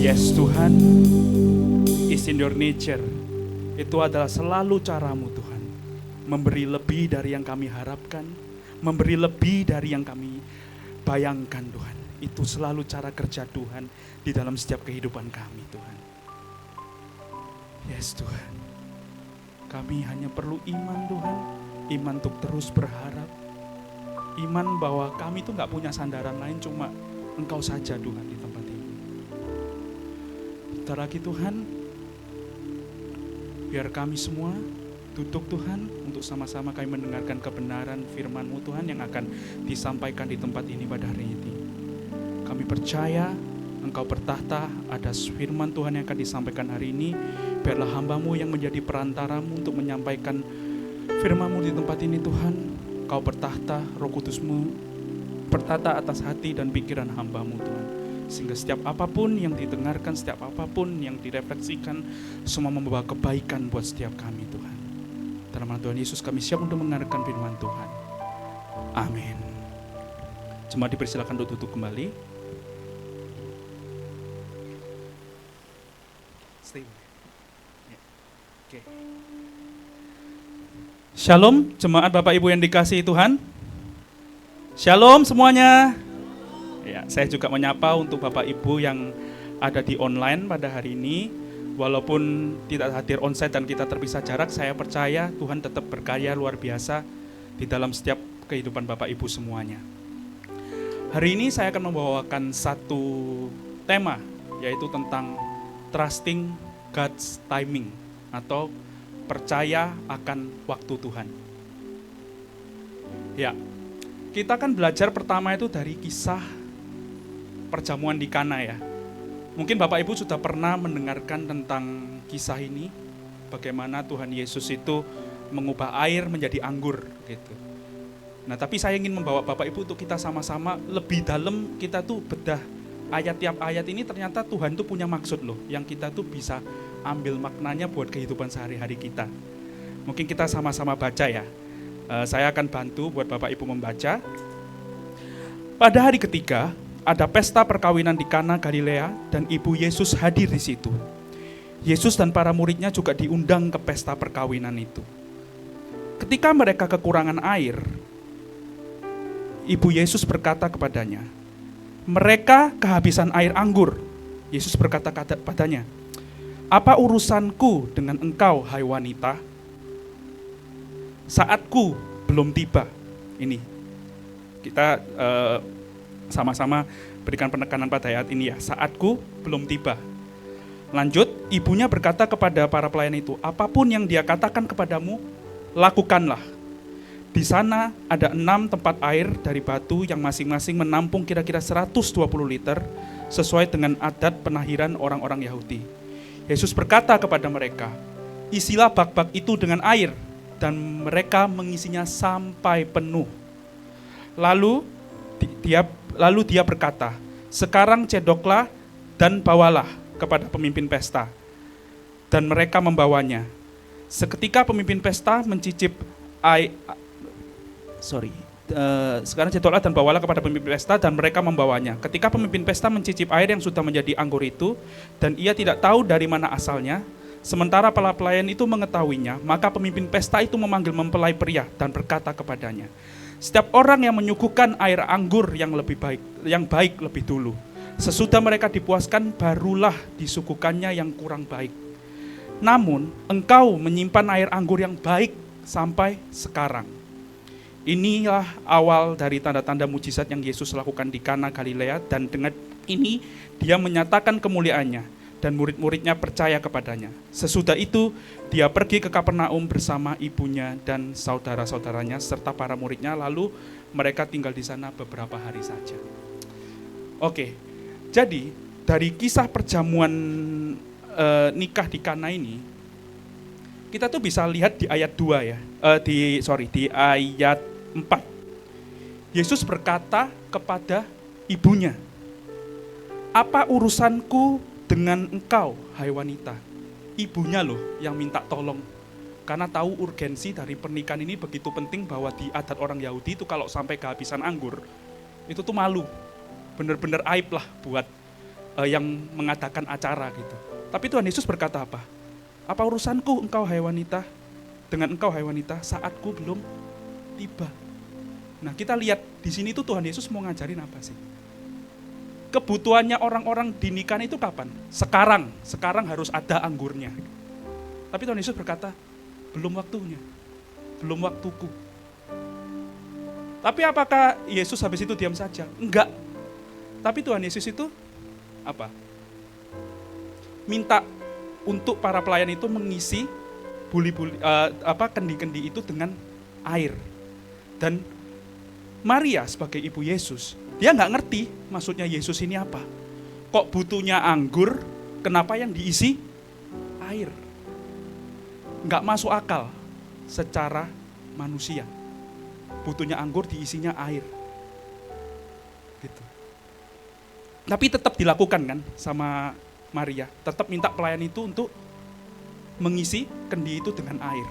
Yes Tuhan, is in your nature. Itu adalah selalu caramu Tuhan. Memberi lebih dari yang kami harapkan, memberi lebih dari yang kami bayangkan Tuhan. Itu selalu cara kerja Tuhan di dalam setiap kehidupan kami Tuhan. Yes Tuhan, kami hanya perlu iman Tuhan. Iman untuk terus berharap. Iman bahwa kami itu gak punya sandaran lain, cuma Engkau saja Tuhan di tempat ini. Bentar lagi Tuhan, biar kami semua duduk Tuhan untuk sama-sama kami mendengarkan kebenaran firman-Mu Tuhan yang akan disampaikan di tempat ini pada hari ini. Kami percaya Engkau bertahta, ada firman Tuhan yang akan disampaikan hari ini. Biarlah hamba-Mu yang menjadi perantara-Mu untuk menyampaikan firman-Mu di tempat ini Tuhan. Engkau bertahta, Roh Kudus-Mu bertata atas hati dan pikiran hamba-Mu Tuhan. Sehingga setiap apapun yang didengarkan, setiap apapun yang direfleksikan, semua membawa kebaikan buat setiap kami Tuhan. Dalam nama Tuhan Yesus kami siap untuk mendengarkan firman Tuhan. Amin. Jemaat dipersilakan untuk duduk kembali. Stay. Okay. Shalom, jemaat Bapak Ibu yang dikasihi Tuhan. Shalom semuanya. Ya, saya juga menyapa untuk Bapak Ibu yang ada di online pada hari ini. Walaupun tidak hadir onsite dan kita terpisah jarak, saya percaya Tuhan tetap berkarya luar biasa di dalam setiap kehidupan Bapak Ibu semuanya. Hari ini saya akan membawakan satu tema, yaitu tentang trusting God's timing atau percaya akan waktu Tuhan. Ya, kita akan belajar pertama itu dari kisah perjamuan di Kana ya. Mungkin Bapak Ibu sudah pernah mendengarkan tentang kisah ini, bagaimana Tuhan Yesus itu mengubah air menjadi anggur gitu. Nah, tapi saya ingin membawa Bapak Ibu untuk kita sama-sama lebih dalam, kita tuh bedah ayat tiap ayat ini, ternyata Tuhan tuh punya maksud loh, yang kita tuh bisa ambil maknanya buat kehidupan sehari-hari kita. Mungkin kita sama-sama baca ya. Saya akan bantu buat Bapak Ibu membaca. Pada hari ketiga, ada pesta perkawinan di Kana Galilea dan ibu Yesus hadir di situ. Yesus dan para muridnya juga diundang ke pesta perkawinan itu. Ketika mereka kekurangan air, ibu Yesus berkata kepadanya, "Mereka kehabisan air anggur." Yesus berkata kepadanya, "Apa urusanku dengan engkau, hai wanita? Saatku belum tiba." Ini kita sama-sama berikan penekanan pada ayat ini ya. Saatku belum tiba. Lanjut, ibunya berkata kepada para pelayan itu, "Apapun yang dia katakan kepadamu, lakukanlah." Di sana ada 6 tempat air dari batu yang masing-masing menampung kira-kira 120 liter sesuai dengan adat penahiran orang-orang Yahudi. Yesus berkata kepada mereka, "Isilah bak-bak itu dengan air," dan mereka mengisinya sampai penuh. Lalu dia berkata, "Sekarang cedoklah dan bawalah kepada pemimpin pesta." Dan mereka membawanya. Seketika pemimpin pesta mencicip sekarang cedoklah dan bawalah kepada pemimpin pesta, dan mereka membawanya. Ketika pemimpin pesta mencicip air yang sudah menjadi anggur itu, dan ia tidak tahu dari mana asalnya, sementara para pelayan itu mengetahuinya, maka pemimpin pesta itu memanggil mempelai pria dan berkata kepadanya, "Setiap orang yang menyuguhkan air anggur yang baik lebih dulu. Sesudah mereka dipuaskan, barulah disuguhkannya yang kurang baik. Namun engkau menyimpan air anggur yang baik sampai sekarang." Inilah awal dari tanda-tanda mujizat yang Yesus lakukan di Kana Galilea, dan dengan ini dia menyatakan kemuliaannya, dan murid-muridnya percaya kepadanya. Sesudah itu dia pergi ke Kapernaum bersama ibunya dan saudara-saudaranya serta para muridnya, lalu mereka tinggal di sana beberapa hari saja. Oke, jadi dari kisah perjamuan nikah di Kana ini, kita tuh bisa lihat di ayat 2 ya, di ayat 4. Yesus berkata kepada ibunya, "Apa urusanku dengan engkau, hai wanita?" Ibunya loh yang minta tolong, karena tahu urgensi dari pernikahan ini begitu penting, bahwa di adat orang Yahudi itu kalau sampai kehabisan anggur, itu tuh malu, bener-bener aib lah buat yang mengadakan acara gitu. Tapi Tuhan Yesus berkata apa? Apa urusanku engkau hai wanita, dengan engkau hai wanita, saatku belum tiba. Nah, kita lihat di sini tuh Tuhan Yesus mau ngajarin apa sih? Kebutuhannya orang-orang di nikah itu kapan? Sekarang harus ada anggurnya. Tapi Tuhan Yesus berkata, belum waktunya, belum waktuku. Tapi apakah Yesus habis itu diam saja? Enggak. Tapi Tuhan Yesus itu apa? Minta untuk para pelayan itu mengisi kendi-kendi itu dengan air. Dan Maria sebagai ibu Yesus, dia nggak ngerti maksudnya Yesus ini apa. Kok butuhnya anggur, kenapa yang diisi air? Nggak masuk akal secara manusia. Butuhnya anggur diisinya air. Gitu. Tapi tetap dilakukan kan sama Maria. Tetap minta pelayan itu untuk mengisi kendi itu dengan air.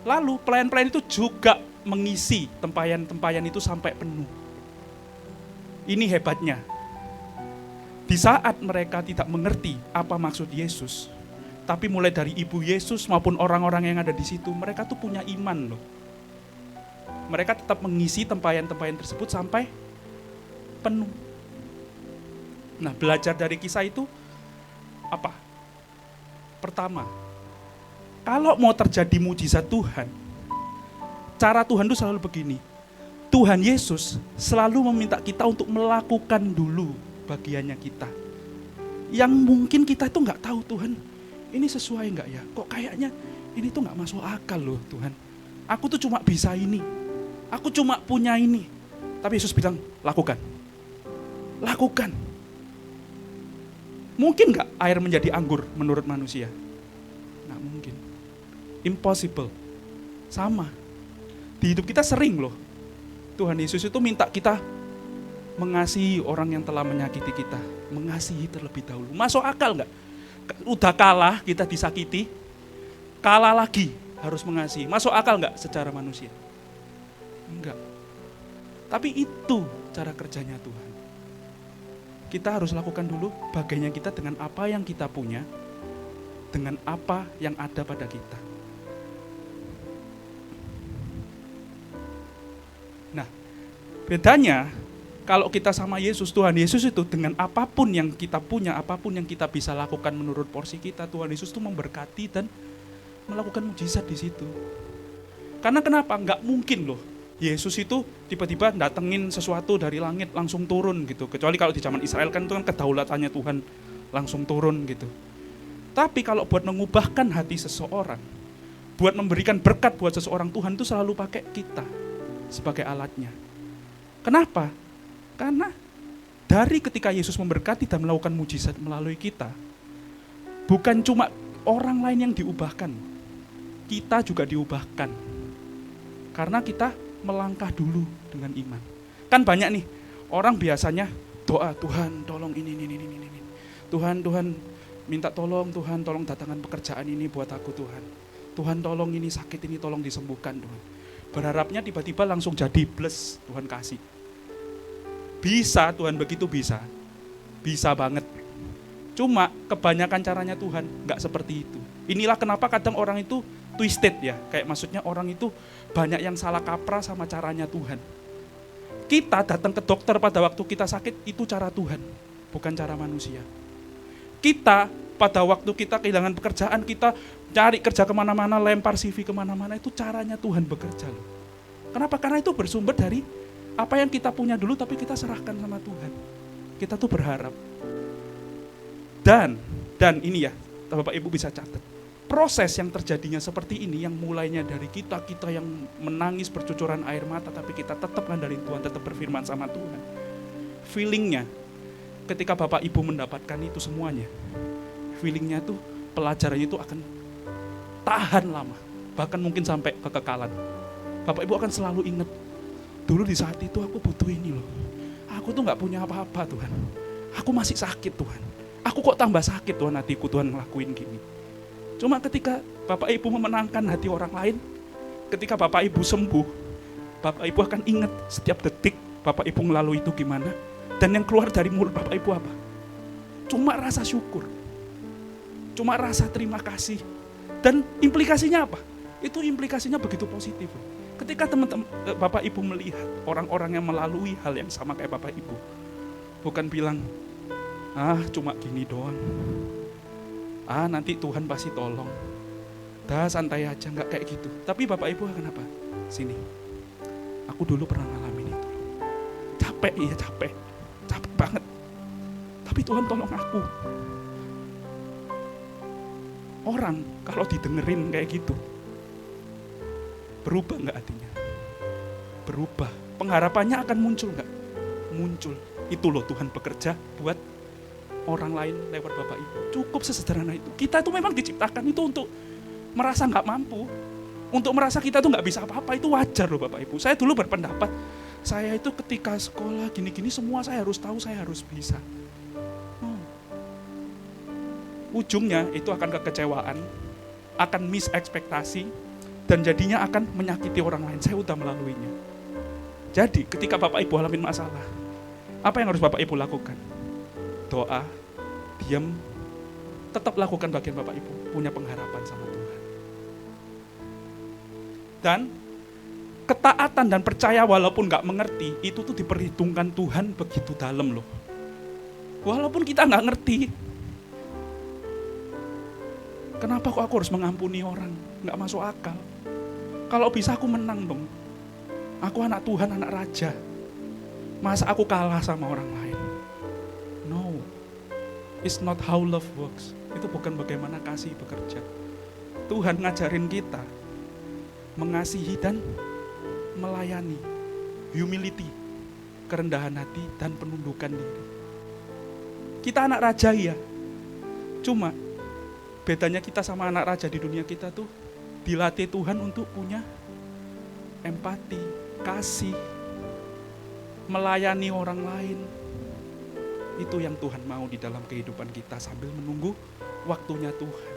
Lalu pelayan-pelayan itu juga mengisi tempayan-tempayan itu sampai penuh. Ini hebatnya. Di saat mereka tidak mengerti apa maksud Yesus, tapi mulai dari ibu Yesus maupun orang-orang yang ada di situ, mereka tuh punya iman loh. Mereka tetap mengisi tempayan-tempayan tersebut sampai penuh. Nah, belajar dari kisah itu apa? Pertama, kalau mau terjadi mujizat Tuhan, cara Tuhan itu selalu begini. Tuhan Yesus selalu meminta kita untuk melakukan dulu bagiannya kita. Yang mungkin kita itu nggak tahu, Tuhan, ini sesuai nggak ya? Kok kayaknya ini tuh nggak masuk akal loh Tuhan. Aku tuh cuma bisa ini. Aku cuma punya ini. Tapi Yesus bilang, lakukan. Lakukan. Mungkin nggak air menjadi anggur menurut manusia? Nggak mungkin. Impossible. Sama. Di hidup kita sering loh. Tuhan Yesus itu minta kita mengasihi orang yang telah menyakiti kita. Mengasihi terlebih dahulu. Masuk akal nggak? Udah kalah, kita disakiti. Kalah lagi, harus mengasihi. Masuk akal nggak secara manusia? Enggak. Tapi itu cara kerjanya Tuhan. Kita harus lakukan dulu bagiannya kita dengan apa yang kita punya, dengan apa yang ada pada kita. Nah, bedanya kalau kita sama Yesus, Tuhan Yesus itu dengan apapun yang kita punya, apapun yang kita bisa lakukan menurut porsi kita, Tuhan Yesus itu memberkati dan melakukan mujizat di situ. Karena kenapa? Enggak mungkin loh Yesus itu tiba-tiba datengin sesuatu dari langit langsung turun gitu. Kecuali kalau di zaman Israel kan itu kan kedaulatannya Tuhan langsung turun gitu. Tapi kalau buat mengubahkan hati seseorang, buat memberikan berkat buat seseorang, Tuhan itu selalu pakai kita sebagai alatnya. Kenapa? Karena dari ketika Yesus memberkati dan melakukan mujizat melalui kita, bukan cuma orang lain yang diubahkan, kita juga diubahkan. Karena kita melangkah dulu dengan iman. Kan banyak nih, orang biasanya doa, Tuhan tolong ini. Tuhan minta tolong, Tuhan tolong datangkan pekerjaan ini buat aku Tuhan. Tuhan tolong ini sakit ini tolong disembuhkan Tuhan. Berharapnya tiba-tiba langsung jadi bless, Tuhan kasih. Bisa Tuhan, begitu bisa. Bisa banget. Cuma kebanyakan caranya Tuhan gak seperti itu. Inilah kenapa kadang orang itu twisted ya. Kayak maksudnya orang itu banyak yang salah kaprah sama caranya Tuhan. Kita datang ke dokter pada waktu kita sakit, itu cara Tuhan, bukan cara manusia. Kita pada waktu kita kehilangan pekerjaan, kita cari kerja kemana-mana, lempar CV kemana-mana, itu caranya Tuhan bekerja loh. Kenapa? Karena itu bersumber dari apa yang kita punya dulu, tapi kita serahkan sama Tuhan. Kita tuh berharap. Dan ini ya, Bapak Ibu bisa catat. Proses yang terjadinya seperti ini, yang mulainya dari kita yang menangis bercucuran air mata, tapi kita tetap ngandalin Tuhan, tetap berfirman sama Tuhan. Feelingnya, ketika Bapak Ibu mendapatkan itu semuanya, feelingnya tuh, pelajarannya itu akan tahan lama, bahkan mungkin sampai kekekalan. Bapak Ibu akan selalu ingat, dulu di saat itu aku butuh ini loh. Aku tuh gak punya apa-apa Tuhan. Aku masih sakit Tuhan. Aku kok tambah sakit Tuhan, hatiku Tuhan ngelakuin gini. Cuma ketika Bapak Ibu memenangkan hati orang lain, ketika Bapak Ibu sembuh, Bapak Ibu akan ingat setiap detik Bapak Ibu melalui itu gimana. Dan yang keluar dari mulut Bapak Ibu apa? Cuma rasa syukur. Cuma rasa terima kasih. Dan implikasinya apa? Itu implikasinya begitu positif. Ketika teman-teman Bapak Ibu melihat orang-orang yang melalui hal yang sama kayak Bapak Ibu, bukan bilang, cuma gini doang. Nanti Tuhan pasti tolong. Dah santai aja, enggak kayak gitu. Tapi Bapak Ibu akan apa? Sini. Aku dulu pernah ngalamin itu. Capek banget. Tapi Tuhan tolong aku. Orang kalau didengerin kayak gitu, berubah enggak hatinya? Berubah. Pengharapannya akan muncul enggak? Muncul. Itu loh Tuhan bekerja buat orang lain lewat Bapak Ibu. Cukup sesederhana itu. Kita itu memang diciptakan itu untuk merasa enggak mampu. Untuk merasa kita tuh enggak bisa apa-apa, itu wajar loh Bapak Ibu. Saya dulu berpendapat, saya itu ketika sekolah gini-gini semua saya harus tahu, saya harus bisa. Ujungnya itu akan kekecewaan, akan miss ekspektasi, dan jadinya akan menyakiti orang lain. Saya udah melaluinya. Jadi ketika Bapak Ibu alamin masalah, apa yang harus Bapak Ibu lakukan? Doa, diam, tetap lakukan bagian Bapak Ibu, punya pengharapan sama Tuhan. Dan ketaatan dan percaya walaupun gak mengerti, itu tuh diperhitungkan Tuhan begitu dalam loh. Walaupun kita gak ngerti, kenapa kok aku harus mengampuni orang? Gak masuk akal. Kalau bisa aku menang dong. Aku anak Tuhan, anak raja. Masa aku kalah sama orang lain? No. It's not how love works. Itu bukan bagaimana kasih bekerja. Tuhan ngajarin kita mengasihi dan melayani. Humility, kerendahan hati dan penundukan diri. Kita anak raja ya. Cuma bedanya kita sama anak raja di dunia kita tuh dilatih Tuhan untuk punya empati, kasih, melayani orang lain. Itu yang Tuhan mau di dalam kehidupan kita sambil menunggu waktunya Tuhan.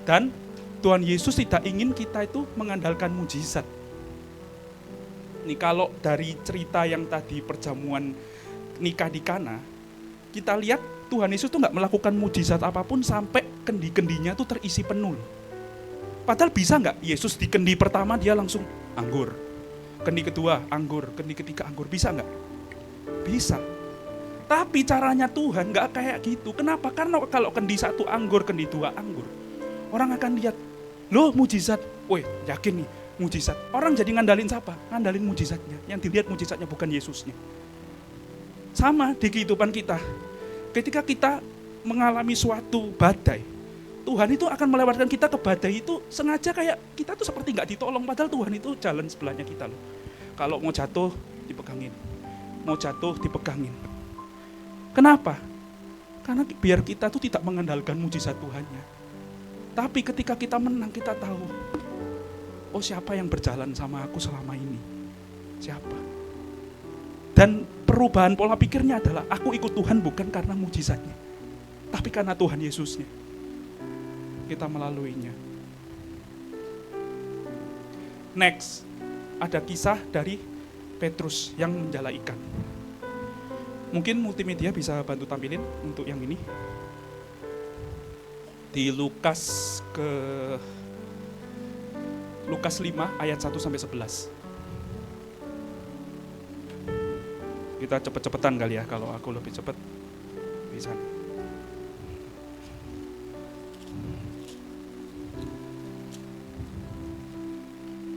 Dan Tuhan Yesus tidak ingin kita itu mengandalkan mujizat. Nih kalau dari cerita yang tadi perjamuan nikah di Kana, kita lihat Tuhan Yesus tuh gak melakukan mujizat apapun sampai kendi-kendinya tuh terisi penuh. Padahal bisa gak Yesus di kendi pertama dia langsung anggur, kendi kedua anggur, kendi ketiga anggur, bisa gak? Bisa. Tapi caranya Tuhan gak kayak gitu. Kenapa? Karena kalau kendi satu anggur, kendi dua anggur, orang akan lihat, loh mujizat, woi yakin nih mujizat. Orang jadi ngandalin siapa? Ngandalin mujizatnya. Yang dilihat mujizatnya bukan Yesusnya. Sama di kehidupan kita. Ketika kita mengalami suatu badai, Tuhan itu akan melewatkan kita ke badai itu sengaja kayak kita tuh seperti gak ditolong. Padahal Tuhan itu jalan sebelahnya kita loh. Kalau mau jatuh, dipegangin. Mau jatuh, dipegangin. Kenapa? Karena biar kita tuh tidak mengandalkan mujizat Tuhannya. Tapi ketika kita menang, kita tahu, oh siapa yang berjalan sama aku selama ini? Siapa? Dan perubahan pola pikirnya adalah, aku ikut Tuhan bukan karena mujizatnya, tapi karena Tuhan Yesusnya. Kita melaluinya. Next, ada kisah dari Petrus yang menjala ikan. Mungkin multimedia bisa bantu tampilin untuk yang ini. Di Lukas 5 ayat 1 sampai 11. Kita cepet-cepetan kali ya, kalau aku lebih cepet bisa.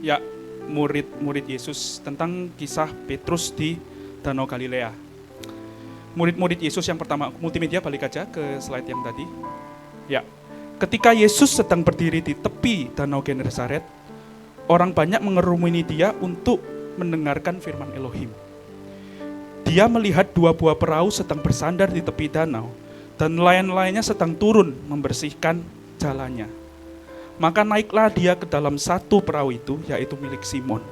Ya, murid-murid Yesus, tentang kisah Petrus di Danau Galilea. Murid-murid Yesus yang pertama, multimedia balik aja ke slide yang tadi. Ya, ketika Yesus sedang berdiri di tepi Danau Genesaret, orang banyak mengerumuni dia untuk mendengarkan firman Elohim. Dia melihat dua buah perahu sedang bersandar di tepi danau, dan nelayan-nelayannya sedang turun membersihkan jalannya. Maka naiklah dia ke dalam satu perahu itu, yaitu milik Simon.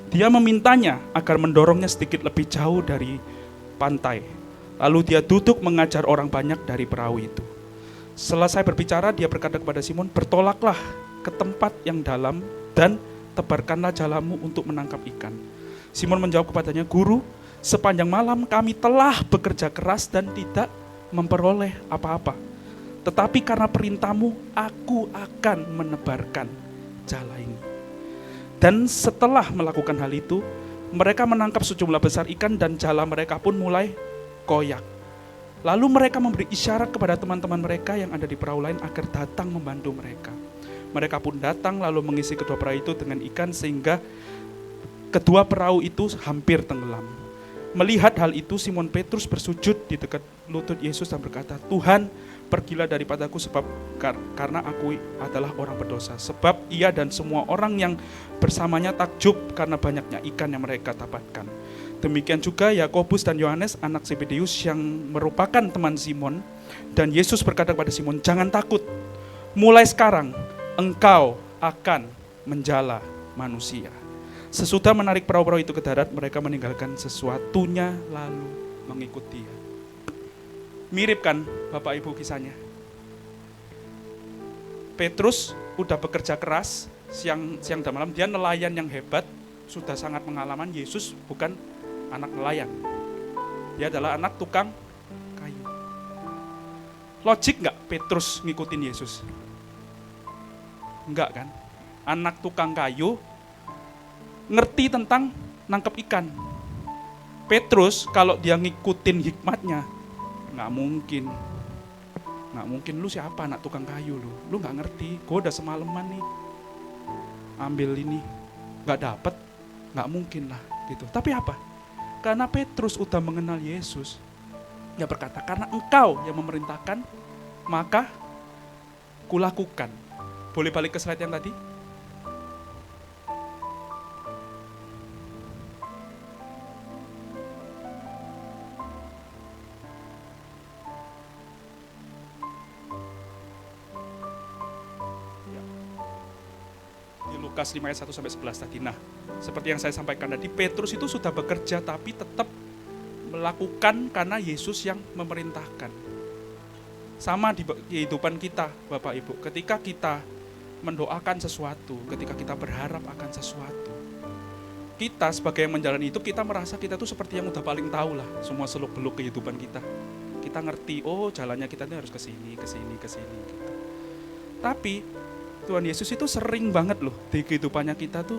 Dia memintanya agar mendorongnya sedikit lebih jauh dari pantai. Lalu dia duduk mengajar orang banyak dari perahu itu. Selesai berbicara, dia berkata kepada Simon, bertolaklah ke tempat yang dalam dan tebarkanlah jalamu untuk menangkap ikan. Simon menjawab kepadanya, Guru, sepanjang malam kami telah bekerja keras dan tidak memperoleh apa-apa. Tetapi karena perintahmu, aku akan menebarkan jala ini. Dan setelah melakukan hal itu, mereka menangkap sejumlah besar ikan dan jala mereka pun mulai koyak. Lalu mereka memberi isyarat kepada teman-teman mereka yang ada di perahu lain agar datang membantu mereka. Mereka pun datang lalu mengisi kedua perahu itu dengan ikan sehingga kedua perahu itu hampir tenggelam. Melihat hal itu, Simon Petrus bersujud di dekat lutut Yesus dan berkata, Tuhan, pergilah daripadaku sebab karena aku adalah orang berdosa. Sebab ia dan semua orang yang bersamanya takjub karena banyaknya ikan yang mereka dapatkan. Demikian juga Yakobus dan Yohanes anak Zebedeus yang merupakan teman Simon. Dan Yesus berkata kepada Simon, jangan takut, mulai sekarang engkau akan menjala manusia. Sesudah menarik perahu-perahu itu ke darat, mereka meninggalkan sesuatunya lalu mengikut dia. Mirip kan Bapak Ibu kisahnya? Petrus udah bekerja keras siang dan malam, dia nelayan yang hebat, sudah sangat pengalaman. Yesus bukan anak nelayan, dia adalah anak tukang kayu. Logik gak Petrus ngikutin Yesus? Enggak kan? Anak tukang kayu ngerti tentang nangkep ikan. Petrus kalau dia ngikutin hikmatnya, nggak mungkin. Lu siapa anak tukang kayu lu nggak ngerti. Gue udah semalaman nih ambil ini, nggak dapet, nggak mungkin lah gitu. Tapi apa? Karena Petrus udah mengenal Yesus, dia berkata, karena engkau yang memerintahkan, maka kulakukan. Boleh balik ke slide yang tadi? Lukas 5 ayat 1-11 tadi. Nah, seperti yang saya sampaikan tadi, Petrus itu sudah bekerja tapi tetap melakukan karena Yesus yang memerintahkan. Sama di kehidupan kita, Bapak Ibu. Ketika kita mendoakan sesuatu, ketika kita berharap akan sesuatu, kita sebagai yang menjalani hidup, kita merasa kita tuh seperti yang udah paling tahu lah semua seluk-beluk kehidupan kita. Kita ngerti, oh jalannya kita ini harus ke sini gitu. Tapi Tuhan Yesus itu sering banget loh di kehidupannya kita tuh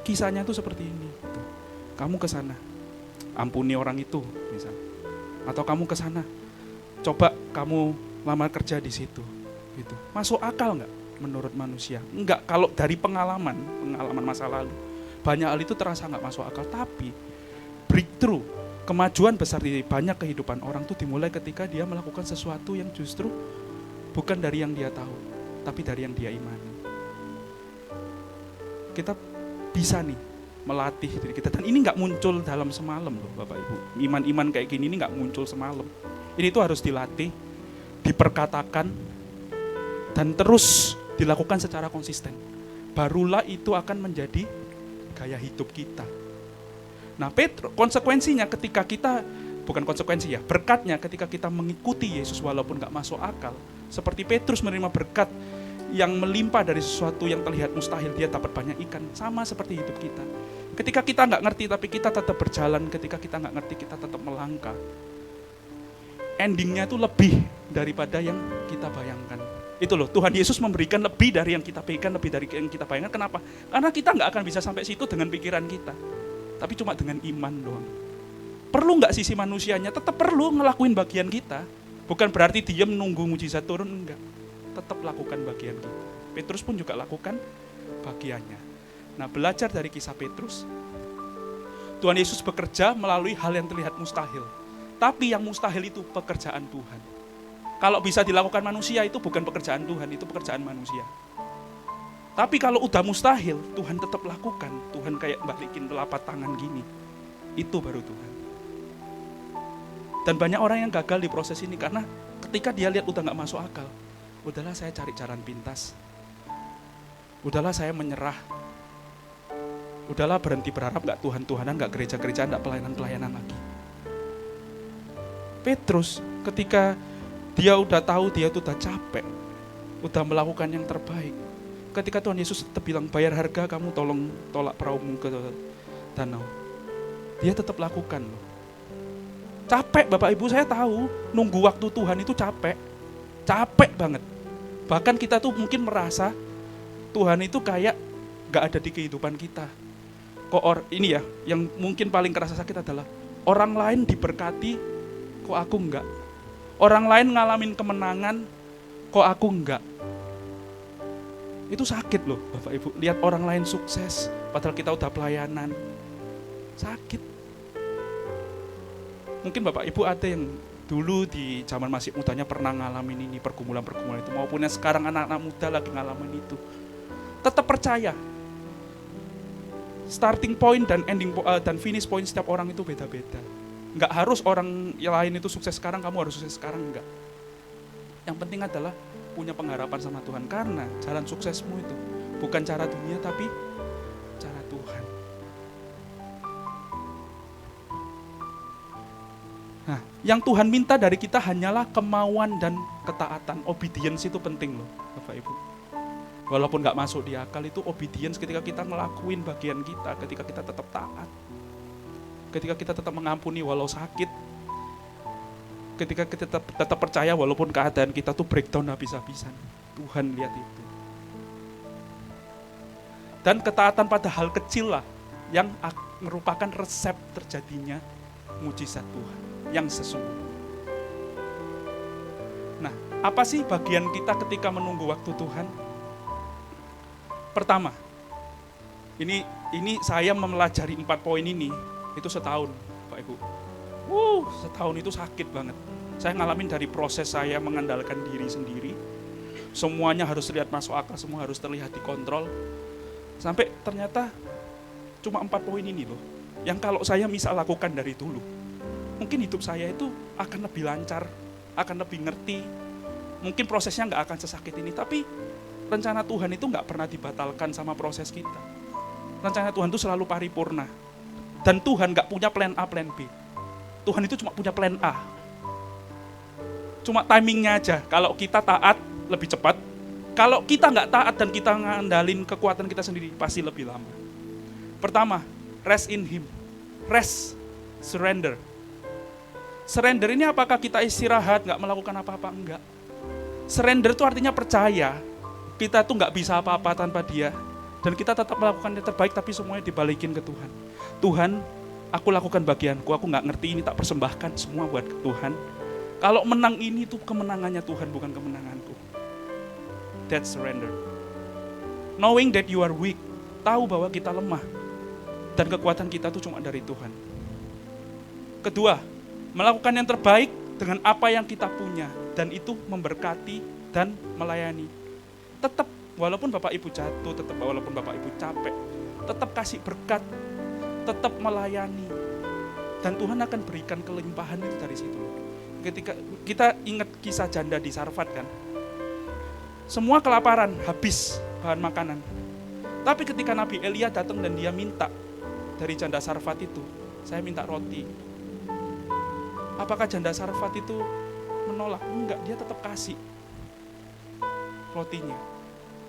kisahnya tuh seperti ini. Kamu ke sana, ampuni orang itu misal. Atau kamu ke sana, coba kamu lamar kerja di situ. Gitu. Masuk akal nggak menurut manusia? Enggak, kalau dari pengalaman masa lalu. Banyak hal itu terasa nggak masuk akal, tapi breakthrough, kemajuan besar di banyak kehidupan orang tuh dimulai ketika dia melakukan sesuatu yang justru bukan dari yang dia tahu, tapi dari yang dia imani. Kita bisa nih melatih diri kita, dan ini nggak muncul dalam semalam loh Bapak Ibu. Iman-iman kayak gini ini nggak muncul semalam. Ini tuh harus dilatih, diperkatakan, dan terus dilakukan secara konsisten. Barulah itu akan menjadi gaya hidup kita. Nah, konsekuensinya ketika kita, bukan konsekuensi ya, berkatnya ketika kita mengikuti Yesus walaupun nggak masuk akal. Seperti Petrus menerima berkat yang melimpah dari sesuatu yang terlihat mustahil, dia dapat banyak ikan. Sama seperti hidup kita. Ketika kita nggak ngerti tapi kita tetap berjalan, ketika kita nggak ngerti kita tetap melangkah. Endingnya itu lebih daripada yang kita bayangkan. Itu loh, Tuhan Yesus memberikan lebih dari yang kita pikirkan, lebih dari yang kita bayangkan. Kenapa? Karena kita nggak akan bisa sampai situ dengan pikiran kita, tapi cuma dengan iman doang. Perlu nggak sisi manusianya? Tetap perlu ngelakuin bagian kita. Bukan berarti diam nunggu mujizat turun, enggak. Tetap lakukan bagian kita. Petrus pun juga lakukan bagiannya. Nah, belajar dari kisah Petrus, Tuhan Yesus bekerja melalui hal yang terlihat mustahil. Tapi yang mustahil itu pekerjaan Tuhan. Kalau bisa dilakukan manusia itu bukan pekerjaan Tuhan, itu pekerjaan manusia. Tapi kalau udah mustahil, Tuhan tetap lakukan. Tuhan kayak balikin telapak tangan gini. Itu baru Tuhan. Dan banyak orang yang gagal di proses ini karena ketika dia lihat udah gak masuk akal, udahlah saya cari jalan pintas, udahlah saya menyerah, udahlah berhenti berharap, gak Tuhan-Tuhanan, gak gereja-gerejaan, gak pelayanan-pelayanan lagi. Petrus ketika dia udah tahu dia tuh udah capek, udah melakukan yang terbaik, ketika Tuhan Yesus tetap bilang bayar harga, kamu tolong tolak perahumu ke danau, dia tetap lakukan loh. Capek Bapak Ibu, saya tahu nunggu waktu Tuhan itu capek. Capek banget. Bahkan kita tuh mungkin merasa Tuhan itu kayak gak ada di kehidupan kita. Ini ya, yang mungkin paling kerasa sakit adalah orang lain diberkati, kok aku enggak. Orang lain ngalamin kemenangan, kok aku enggak. Itu sakit loh Bapak Ibu, lihat orang lain sukses, padahal kita udah pelayanan. Sakit. Mungkin Bapak Ibu ada yang dulu di zaman masih mudanya pernah ngalamin ini, pergumulan-pergumulan itu, maupun yang sekarang anak-anak muda lagi ngalamin itu. Tetap percaya, starting point dan ending dan finish point setiap orang itu beda-beda. Enggak harus orang yang lain itu sukses sekarang, kamu harus sukses sekarang, enggak. Yang penting adalah punya pengharapan sama Tuhan, karena jalan suksesmu itu bukan cara dunia tapi cara Tuhan. Nah, yang Tuhan minta dari kita hanyalah kemauan dan ketaatan. Obedience itu penting loh Bapak Ibu. Walaupun gak masuk di akal, itu obedience ketika kita ngelakuin bagian kita, ketika kita tetap taat, ketika kita tetap mengampuni walau sakit, ketika kita tetap percaya walaupun keadaan kita tuh breakdown habis-habisan. Tuhan lihat itu. Dan ketaatan pada hal kecil lah yang merupakan resep terjadinya mujizat Tuhan yang sesungguhnya. Nah, apa sih bagian kita ketika menunggu waktu Tuhan? Pertama, ini saya mempelajari 4 poin ini itu setahun, Pak Ibu. Setahun itu sakit banget. Saya ngalamin dari proses saya mengandalkan diri sendiri. Semuanya harus terlihat masuk akal, semua harus terlihat dikontrol. Sampai ternyata cuma 4 poin ini loh, yang kalau saya bisa lakukan dari dulu, mungkin hidup saya itu akan lebih lancar, akan lebih ngerti. Mungkin prosesnya gak akan sesakit ini, tapi rencana Tuhan itu gak pernah dibatalkan sama proses kita. Rencana Tuhan itu selalu paripurna. Dan Tuhan gak punya plan A, plan B. Tuhan itu cuma punya plan A. Cuma timingnya aja. Kalau kita taat lebih cepat. Kalau kita gak taat dan kita ngandalin kekuatan kita sendiri, pasti lebih lama. Pertama, rest in Him. Rest, surrender. Surrender ini apakah kita istirahat, gak melakukan apa-apa? Enggak. Surrender itu artinya percaya. Kita tuh gak bisa apa-apa tanpa Dia. Dan kita tetap melakukan yang terbaik, tapi semuanya dibalikin ke Tuhan. Tuhan, aku lakukan bagianku, aku gak ngerti ini, tak persembahkan semua buat Tuhan. Kalau menang ini tuh kemenangannya Tuhan, bukan kemenanganku. That's surrender. Knowing that you are weak, tahu bahwa kita lemah. Dan kekuatan kita tuh cuma dari Tuhan. Kedua, melakukan yang terbaik dengan apa yang kita punya. Dan itu memberkati dan melayani. Tetap, walaupun Bapak Ibu jatuh, tetap walaupun Bapak Ibu capek, tetap kasih berkat, tetap melayani. Dan Tuhan akan berikan kelimpahan itu dari situ. Ketika kita ingat kisah janda di Sarfat kan, semua kelaparan, habis bahan makanan. Tapi ketika Nabi Elia datang dan dia minta dari janda Sarfat itu, saya minta roti. Apakah janda Sarfat itu menolak? Enggak, dia tetap kasih rotinya.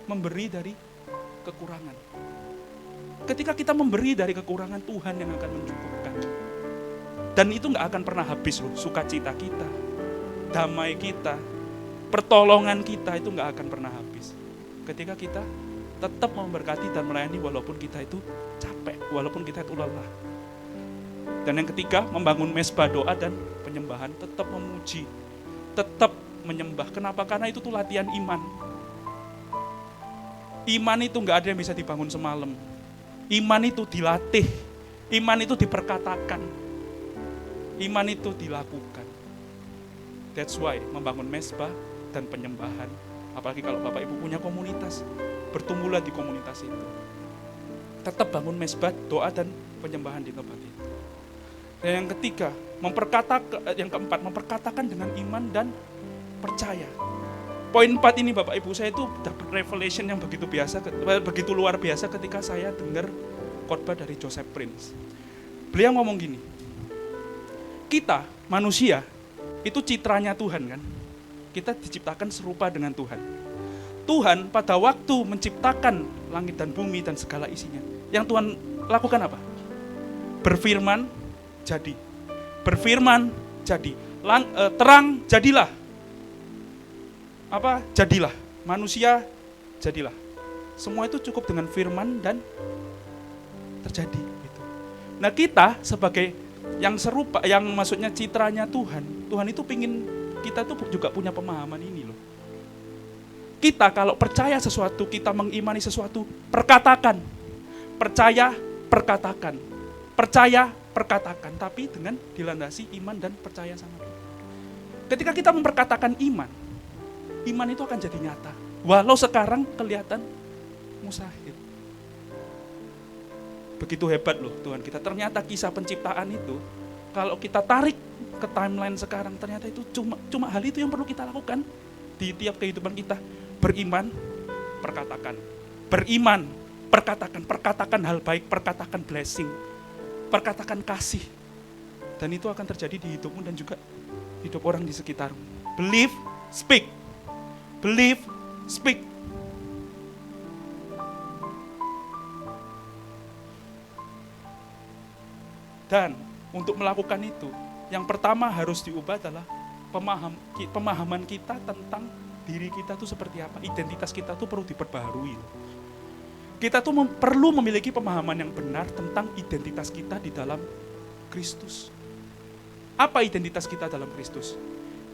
Memberi dari kekurangan. Ketika kita memberi dari kekurangan, Tuhan yang akan mencukupkan. Dan itu gak akan pernah habis loh, sukacita kita, damai kita, pertolongan kita itu gak akan pernah habis. Ketika kita tetap memberkati dan melayani walaupun kita itu capek, walaupun kita itu lelah. Dan yang ketiga, membangun mesbah doa dan penyembahan, tetap memuji, tetap menyembah. Kenapa? Karena itu tuh latihan iman. Iman itu gak ada yang bisa dibangun semalam. Iman itu dilatih. Iman itu diperkatakan. Iman itu dilakukan. That's why membangun mesbah dan penyembahan. Apalagi kalau Bapak Ibu punya komunitas, bertumbuhlah di komunitas itu. Tetap bangun mesbah, doa dan penyembahan di tempat itu. Dan yang ketiga, yang keempat, memperkatakan dengan iman dan percaya. Poin 4 ini Bapak Ibu, saya itu dapat revelation yang begitu luar biasa ketika saya dengar khotbah dari Joseph Prince. Beliau ngomong gini, kita manusia itu citranya Tuhan kan. Kita diciptakan serupa dengan Tuhan. Tuhan pada waktu menciptakan langit dan bumi dan segala isinya, yang Tuhan lakukan apa? Berfirman, jadi. Berfirman, jadi. Terang, jadilah. Jadilah. Manusia, jadilah. Semua itu cukup dengan firman dan terjadi. Gitu. Nah kita sebagai yang serupa, yang maksudnya citranya Tuhan itu pingin kita tuh juga punya pemahaman ini loh. Kita kalau percaya sesuatu, kita mengimani sesuatu, perkatakan. Percaya, perkatakan. Percaya, perkatakan. Tapi dengan dilandasi iman dan percaya sama Tuhan. Ketika kita memperkatakan iman itu akan jadi nyata. Walau sekarang kelihatan mustahil. Begitu hebat loh Tuhan kita. Ternyata kisah penciptaan itu, kalau kita tarik ke timeline sekarang, ternyata itu cuma hal itu yang perlu kita lakukan di tiap kehidupan kita. Beriman, perkatakan. Beriman, perkatakan. Perkatakan hal baik, perkatakan blessing. Perkatakan kasih. Dan itu akan terjadi di hidupmu dan juga hidup orang di sekitarmu. Believe, speak. Believe, speak. Dan untuk melakukan itu, yang pertama harus diubah adalah pemahaman kita tentang diri kita tuh seperti apa. Identitas kita tuh perlu diperbaharui. Kita tuh perlu memiliki pemahaman yang benar tentang identitas kita di dalam Kristus. Apa identitas kita dalam Kristus?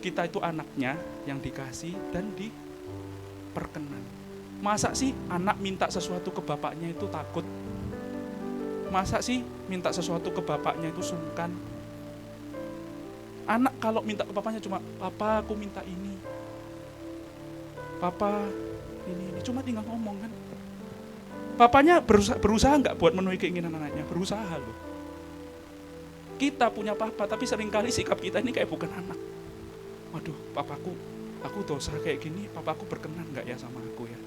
Kita itu anaknya yang dikasih dan diperkenan. Masa sih anak minta sesuatu ke bapaknya itu takut? Masa sih minta sesuatu ke bapaknya itu sungkan? Anak kalau minta ke bapaknya cuma, "Papa, aku minta ini. Papa, ini." Cuma tinggal ngomong kan. Papanya berusaha nggak buat memenuhi keinginan anaknya? Berusaha loh. Kita punya papa, tapi seringkali sikap kita ini kayak bukan anak. Waduh, papaku, aku dosa kayak gini, papaku berkenan nggak ya sama aku ya?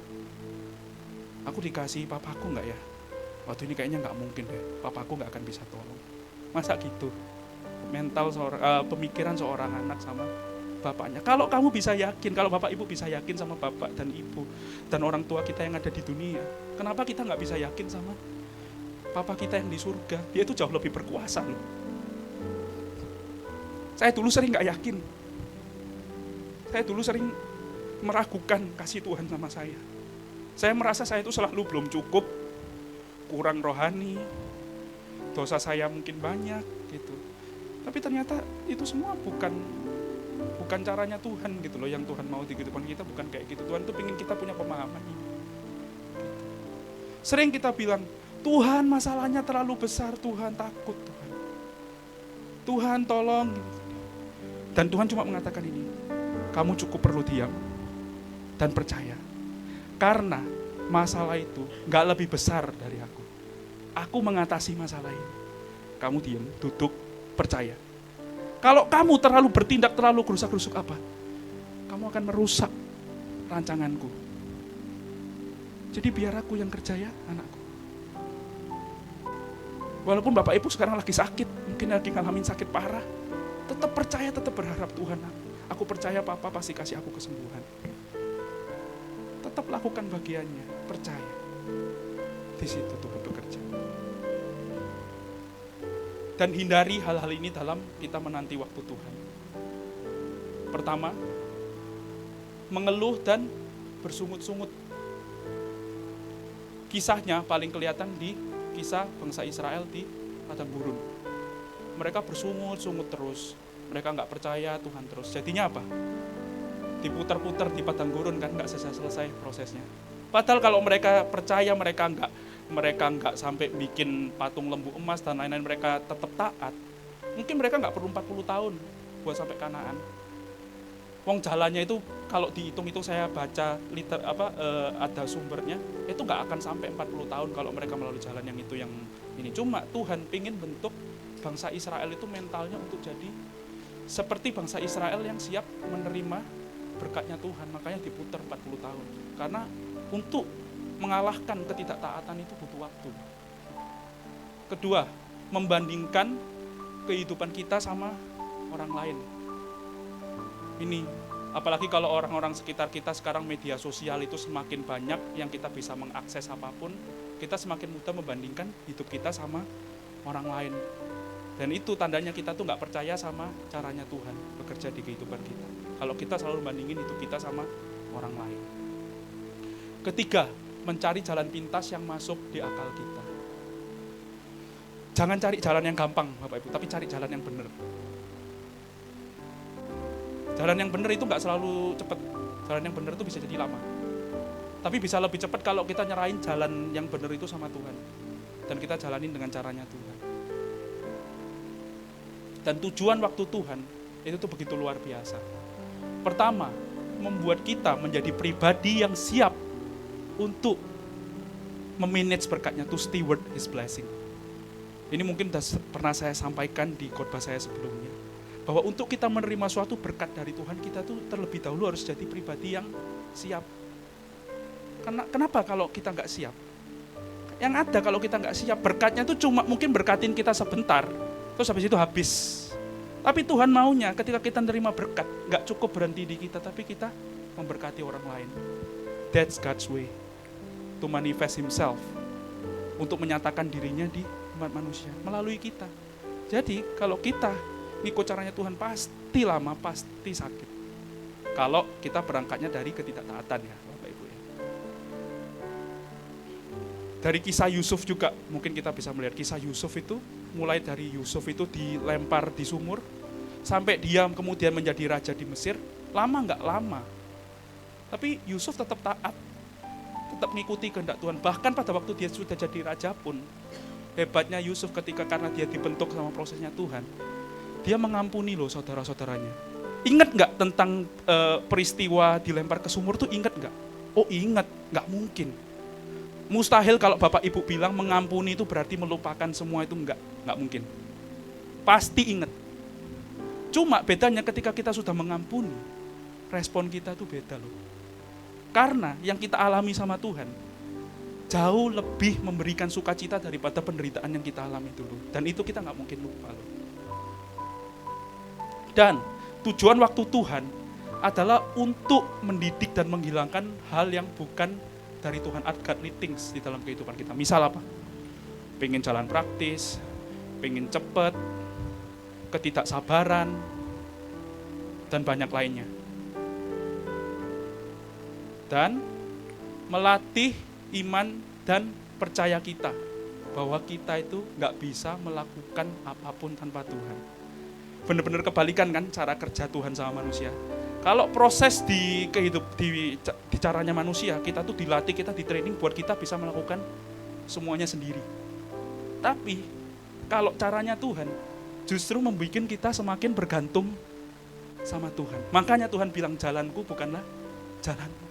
Aku dikasih papaku nggak ya? Waktu ini kayaknya nggak mungkin deh, papaku nggak akan bisa tolong. Masa gitu? Mental pemikiran seorang anak sama bapaknya. Kalau kamu bisa yakin, kalau bapak ibu bisa yakin sama bapak dan ibu dan orang tua kita yang ada di dunia, kenapa kita nggak bisa yakin sama papa kita yang di surga? Dia itu jauh lebih berkuasa loh. Saya dulu sering nggak yakin. Saya dulu sering meragukan kasih Tuhan sama saya. Saya merasa saya itu selalu belum cukup, kurang rohani, dosa saya mungkin banyak gitu. Tapi ternyata itu semua bukan caranya Tuhan gitu loh. Yang Tuhan mau di kehidupan kita bukan kayak gitu. Tuhan tuh pengen kita punya pemahaman ini. Gitu. Sering kita bilang, Tuhan masalahnya terlalu besar, Tuhan takut Tuhan. Tuhan tolong. Dan Tuhan cuma mengatakan ini, kamu cukup perlu diam dan percaya. Karena masalah itu gak lebih besar dari aku. Aku mengatasi masalah ini. Kamu diam, duduk, percaya. Kalau kamu terlalu bertindak, terlalu gerusak-gerusuk apa? Kamu akan merusak rancanganku. Jadi biar aku yang kerja ya, anakku. Walaupun bapak ibu sekarang lagi sakit, mungkin lagi ngalamin sakit parah, tetap percaya, tetap berharap Tuhan. Aku percaya papa pasti kasih aku kesembuhan. Tetap lakukan bagiannya, percaya. Di situ Tuhan bekerja. Dan hindari hal-hal ini dalam kita menanti waktu Tuhan. Pertama, mengeluh dan bersungut-sungut. Kisahnya paling kelihatan di kisah bangsa Israel di padang gurun. Mereka bersungut-sungut terus. Mereka nggak percaya Tuhan terus. Jadinya apa? Diputar-putar di padang gurun kan, nggak selesai prosesnya. Padahal kalau mereka percaya, mereka nggak sampai bikin patung lembu emas dan lain-lain, mereka tetap taat. Mungkin mereka nggak perlu 40 tahun buat sampai Kanaan. Wong jalannya itu kalau dihitung-hitung, saya baca ada sumbernya, itu nggak akan sampai 40 tahun kalau mereka melalui jalan yang itu yang ini. Cuma Tuhan pingin bentuk bangsa Israel itu mentalnya untuk jadi seperti bangsa Israel yang siap menerima berkatnya Tuhan. Makanya diputar 40 tahun. Karena untuk mengalahkan ketidaktaatan itu butuh waktu. Kedua, membandingkan kehidupan kita sama orang lain. Ini, apalagi kalau orang-orang sekitar kita sekarang media sosial itu semakin banyak yang kita bisa mengakses apapun, kita semakin mudah membandingkan hidup kita sama orang lain. Dan itu tandanya kita tuh nggak percaya sama caranya Tuhan bekerja di kehidupan kita. Kalau kita selalu bandingin hidup kita sama orang lain. Ketiga, mencari jalan pintas yang masuk di akal kita. Jangan cari jalan yang gampang, Bapak Ibu, tapi cari jalan yang benar. Jalan yang benar itu nggak selalu cepat. Jalan yang benar itu bisa jadi lama. Tapi bisa lebih cepat kalau kita nyerahin jalan yang benar itu sama Tuhan. Dan kita jalanin dengan caranya Tuhan. Dan tujuan waktu Tuhan itu tuh begitu luar biasa. Pertama, membuat kita menjadi pribadi yang siap untuk memanage berkatnya, to steward His blessing. Ini mungkin pernah saya sampaikan di khotbah saya sebelumnya, bahwa untuk kita menerima suatu berkat dari Tuhan, kita tuh terlebih dahulu harus jadi pribadi yang siap. Kenapa kalau kita nggak siap? Yang ada kalau kita nggak siap, berkatnya tuh cuma mungkin berkatin kita sebentar, terus habis itu habis. Tapi Tuhan maunya ketika kita menerima berkat, nggak cukup berhenti di kita, tapi kita memberkati orang lain. That's God's way to manifest Himself, untuk menyatakan dirinya di umat manusia melalui kita. Jadi kalau kita ngikut caranya Tuhan, pasti lama, pasti sakit. Kalau kita berangkatnya dari ketidaktaatan ya Bapak Ibu ya. Dari kisah Yusuf juga mungkin kita bisa melihat kisah Yusuf itu, mulai dari Yusuf itu dilempar di sumur, sampai dia kemudian menjadi raja di Mesir, lama nggak lama. Tapi Yusuf tetap taat, tetap mengikuti kehendak Tuhan. Bahkan pada waktu dia sudah jadi raja pun, hebatnya Yusuf ketika karena dia dibentuk sama prosesnya Tuhan, dia mengampuni loh saudara-saudaranya. Ingat nggak tentang peristiwa dilempar ke sumur tuh, ingat nggak? Oh ingat, nggak mungkin. Mustahil kalau Bapak Ibu bilang mengampuni itu berarti melupakan semua, itu nggak mungkin. Pasti ingat. Cuma bedanya ketika kita sudah mengampuni, respon kita tuh beda loh. Karena yang kita alami sama Tuhan jauh lebih memberikan sukacita daripada penderitaan yang kita alami dulu. Dan itu kita nggak mungkin lupa loh. Dan tujuan waktu Tuhan adalah untuk mendidik dan menghilangkan hal yang bukan dari Tuhan, ungodly things di dalam kehidupan kita. Misal apa? Pengen jalan praktis, pengen cepet, ketidaksabaran, dan banyak lainnya. Dan melatih iman dan percaya kita bahwa kita itu nggak bisa melakukan apapun tanpa Tuhan. Benar-benar kebalikan kan cara kerja Tuhan sama manusia. Kalau proses di caranya manusia, kita tuh dilatih, kita di training buat kita bisa melakukan semuanya sendiri. Tapi kalau caranya Tuhan justru membuat kita semakin bergantung sama Tuhan. Makanya Tuhan bilang jalanku bukanlah jalanmu.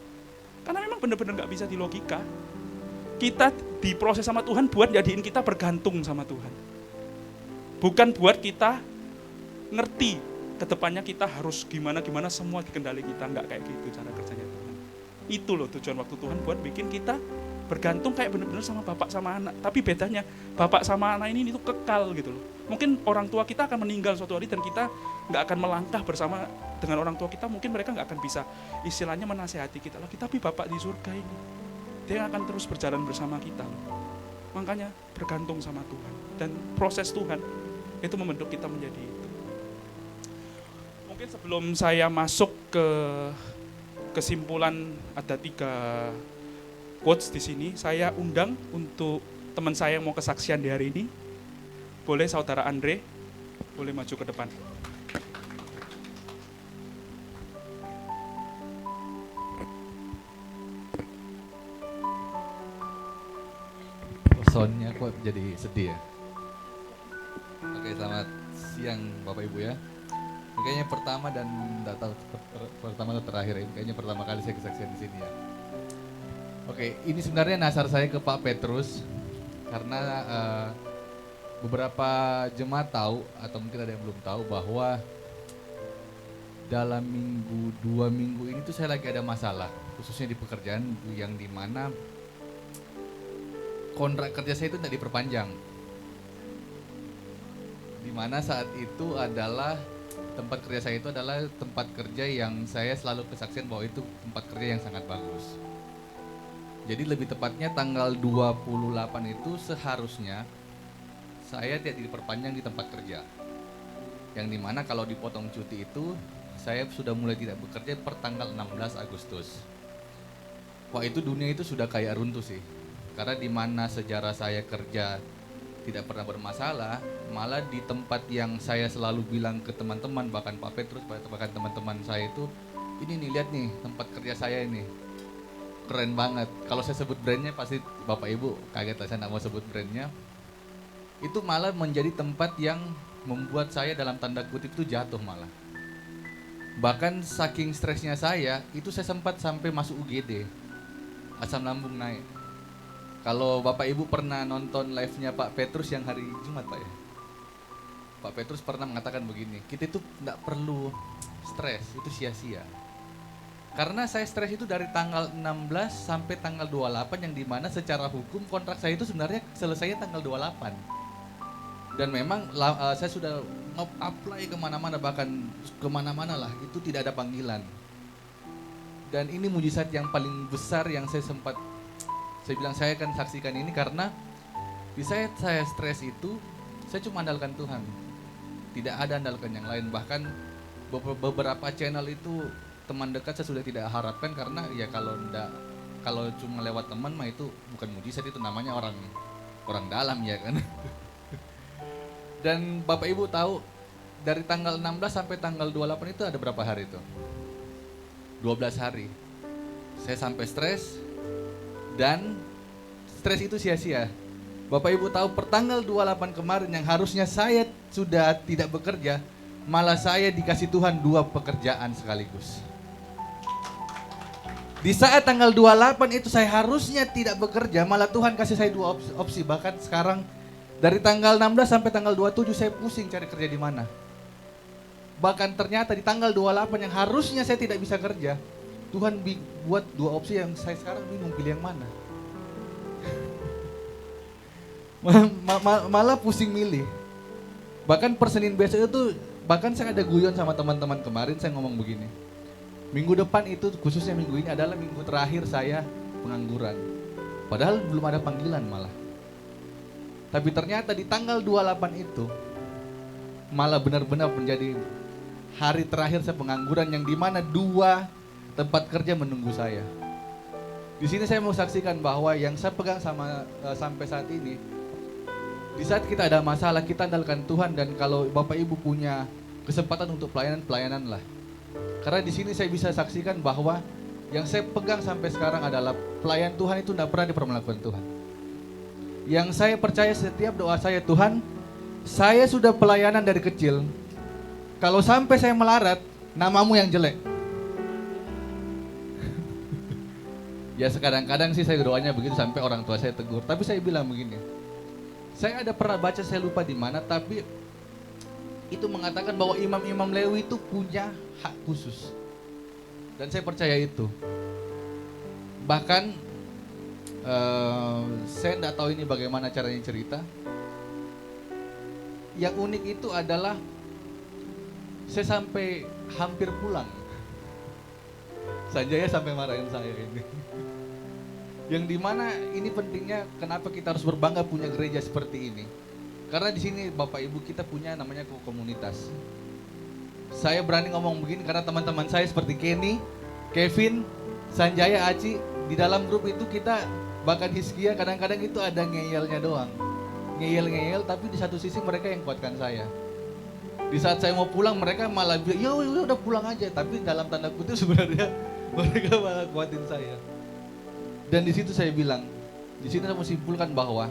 Karena memang benar-benar gak bisa di logika. Kita diproses sama Tuhan buat jadiin kita bergantung sama Tuhan. Bukan buat kita ngerti ke depannya kita harus gimana semua dikendali kita. Enggak kayak gitu cara kerjanya Tuhan. Itu loh tujuan waktu Tuhan, buat bikin kita bergantung kayak benar-benar sama bapak sama anak. Tapi bedanya bapak sama anak ini itu kekal gitu loh. Mungkin orang tua kita akan meninggal suatu hari dan kita nggak akan melangkah bersama dengan orang tua kita. Mungkin mereka nggak akan bisa istilahnya menasehati kita lagi. Tapi bapak di surga ini, dia akan terus berjalan bersama kita loh. Makanya bergantung sama Tuhan. Dan proses Tuhan itu membentuk kita menjadi itu. Mungkin sebelum saya masuk ke kesimpulan, ada 3 quotes di sini, saya undang untuk teman saya yang mau kesaksian di hari ini. Boleh saudara Andre, boleh maju ke depan. Soundnya kok jadi sedih ya. Oke, selamat siang Bapak Ibu ya. Ini kayaknya pertama dan tidak tahu pertama atau terakhir, ini kayaknya pertama kali saya kesaksian di sini ya. Oke, ini sebenarnya nasar saya ke Pak Petrus karena beberapa jemaat tahu atau mungkin ada yang belum tahu bahwa dalam 2 minggu ini tuh saya lagi ada masalah, khususnya di pekerjaan yang dimana kontrak kerja saya itu tidak diperpanjang. Dimana saat itu adalah tempat kerja saya itu adalah tempat kerja yang saya selalu kesaksian bahwa itu tempat kerja yang sangat bagus. Jadi lebih tepatnya tanggal 28 itu seharusnya saya tidak diperpanjang di tempat kerja. Yang dimana kalau dipotong cuti itu, saya sudah mulai tidak bekerja per tanggal 16 Agustus. Wah, itu dunia itu sudah kayak runtuh sih. Karena dimana sejarah saya kerja tidak pernah bermasalah, malah di tempat yang saya selalu bilang ke teman-teman, bahkan Pak Petrus, bahkan teman-teman saya itu, ini nih, lihat nih tempat kerja saya ini, keren banget. Kalau saya sebut brandnya pasti Bapak Ibu kaget lah, saya nggak mau sebut brandnya. Itu malah menjadi tempat yang membuat saya dalam tanda kutip itu jatuh malah. Bahkan saking stresnya saya, itu saya sempat sampai masuk UGD, asam lambung naik. Kalau Bapak Ibu pernah nonton live-nya Pak Petrus yang hari Jumat Pak ya, Pak Petrus pernah mengatakan begini, kita itu tidak perlu stres, itu sia-sia. Karena saya stres itu dari tanggal 16 sampai tanggal 28, yang dimana secara hukum kontrak saya itu sebenarnya selesainya tanggal 28. Dan memang saya sudah apply kemana-mana, bahkan kemana-mana lah, itu tidak ada panggilan. Dan ini mujizat yang paling besar yang saya sempat, saya bilang saya akan saksikan ini karena di saya stres itu, saya cuma andalkan Tuhan. Tidak ada andalkan yang lain. Bahkan beberapa channel itu teman dekat saya sudah tidak harapkan karena ya kalau cuma lewat teman mah itu bukan mujizat, itu namanya orang dalam ya kan. Dan Bapak Ibu tahu dari tanggal 16 sampai tanggal 28 itu ada berapa hari itu? 12 hari. Saya sampai stres. Dan stres itu sia-sia. Bapak Ibu tahu pertanggal 28 kemarin yang harusnya saya sudah tidak bekerja, malah saya dikasih Tuhan 2 pekerjaan sekaligus. Di saat tanggal 28 itu saya harusnya tidak bekerja, malah Tuhan kasih saya 2 opsi. Bahkan sekarang dari tanggal 16 sampai tanggal 27 saya pusing cari kerja di mana. Bahkan ternyata di tanggal 28 yang harusnya saya tidak bisa kerja, Tuhan buat 2 opsi yang saya sekarang bingung pilih yang mana. Malah pusing milih. Bahkan per Senin besok itu, bahkan saya ada guyon sama teman-teman kemarin, saya ngomong begini. Minggu depan itu, khususnya minggu ini adalah minggu terakhir saya pengangguran. Padahal belum ada panggilan malah. Tapi ternyata di tanggal 28 itu, malah benar-benar menjadi hari terakhir saya pengangguran, yang dimana 2 tempat kerja menunggu saya. Di sini saya mau saksikan bahwa yang saya pegang sampai saat ini, di saat kita ada masalah, kita andalkan Tuhan. Dan kalau Bapak Ibu punya kesempatan untuk pelayanan lah. Karena di sini saya bisa saksikan bahwa yang saya pegang sampai sekarang adalah pelayan Tuhan itu tidak pernah dipermalukan Tuhan. Yang saya percaya setiap doa saya, Tuhan, saya sudah pelayanan dari kecil. Kalau sampai saya melarat, namamu yang jelek. Ya kadang-kadang sih saya doanya begitu sampai orang tua saya tegur. Tapi saya bilang begini, saya ada pernah baca, saya lupa di mana, tapi itu mengatakan bahwa imam-imam Lewi itu punya hak khusus. Dan saya percaya itu. Bahkan saya tidak tahu ini bagaimana caranya cerita. Yang unik itu adalah saya sampai hampir pulang. Sanjaya sampai marahin saya ini. Yang dimana ini pentingnya kenapa kita harus berbangga punya gereja seperti ini. Karena di sini Bapak Ibu kita punya namanya komunitas. Saya berani ngomong begini karena teman-teman saya seperti Kenny, Kevin, Sanjaya, Aci, di dalam grup itu kita, bahkan Hizkia kadang-kadang itu ada ngeyelnya doang. Ngeyel-ngeyel, tapi di satu sisi mereka yang kuatkan saya. Di saat saya mau pulang mereka malah bilang, ya udah pulang aja. Tapi dalam tanda kutip sebenarnya mereka malah kuatin saya. Dan di situ saya bilang, di sini saya mau simpulkan bahwa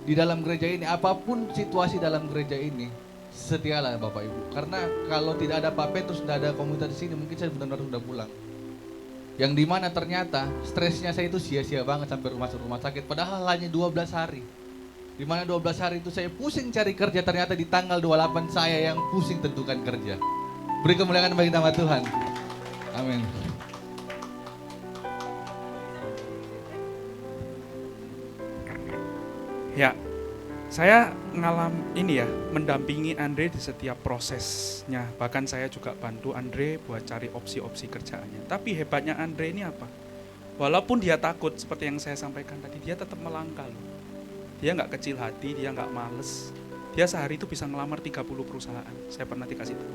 di dalam gereja ini, apapun situasi dalam gereja ini, setialah Bapak Ibu. Karena kalau tidak ada Pak Petrus, tidak ada komunitas di sini, mungkin saya benar-benar sudah pulang. Yang dimana ternyata stresnya saya itu sia-sia banget sampai rumah sakit. Padahal hanya 12 hari. Dimana 12 hari itu saya pusing cari kerja, ternyata di tanggal 28 saya yang pusing tentukan kerja. Beri kemuliaan bagi nama Tuhan. Amin. Ya, saya mendampingi Andre di setiap prosesnya. Bahkan saya juga bantu Andre buat cari opsi-opsi kerjaannya. Tapi hebatnya Andre ini apa? Walaupun dia takut, seperti yang saya sampaikan tadi, dia tetap melangkah loh. Dia nggak kecil hati, dia nggak males. Dia sehari itu bisa ngelamar 30 perusahaan. Saya pernah dikasih tahu.